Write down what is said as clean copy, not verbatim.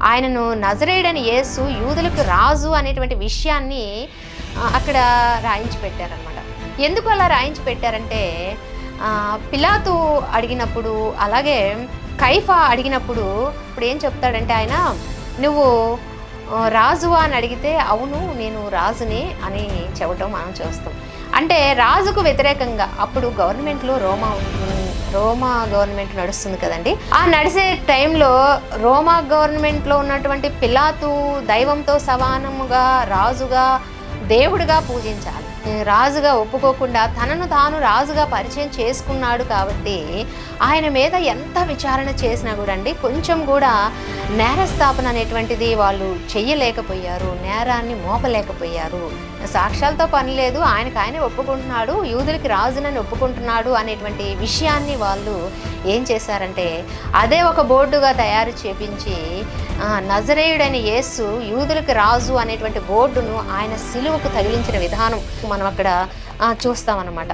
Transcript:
ఆయనను నజరేయుడైన యేసు యూదులకు రాజు అనేటువంటి విషయాన్ని అక్కడ రాయించి పెట్టారనమాట. ఎందుకు అలా రాయించి పెట్టారంటే పిలాతు అడిగినప్పుడు, అలాగే కైఫా అడిగినప్పుడు ఇప్పుడు ఏం చెప్తాడంటే ఆయన, నువ్వు రాజువా అని అడిగితే అవును నేను రాజుని అని చెప్పటం మనం చూస్తాం. అంటే రాజుకు వ్యతిరేకంగా అప్పుడు గవర్నమెంట్లో రోమా గవర్నమెంట్ నడుస్తుంది కదండి. ఆ నడిచే టైంలో రోమా గవర్నమెంట్లో ఉన్నటువంటి పిలాతు దైవంతో సమానముగా రాజుగా దేవుడిగా పూజించాలి. రాజుగా ఒప్పుకోకుండా తనను తాను రాజుగా పరిచయం చేసుకున్నాడు కాబట్టి ఆయన మీద ఎంత విచారణ చేసినా కూడా అండి కొంచెం కూడా నేరస్థాపన అనేటువంటిది వాళ్ళు చెయ్యలేకపోయారు, నేరాన్ని మోపలేకపోయారు. సాక్ష్యాలతో పని లేదు, ఆయనకు ఒప్పుకుంటున్నాడు, యూదులకి రాజునని ఒప్పుకుంటున్నాడు అనేటువంటి విషయాన్ని వాళ్ళు ఏం చేశారంటే అదే ఒక బోర్డుగా తయారు చేపించి నజరేయుడైన యేసు యూదులకు రాజు అనేటువంటి బోర్డును ఆయన సిలువకు తగిలించిన విధానం మనం అక్కడ చూస్తామన్నమాట.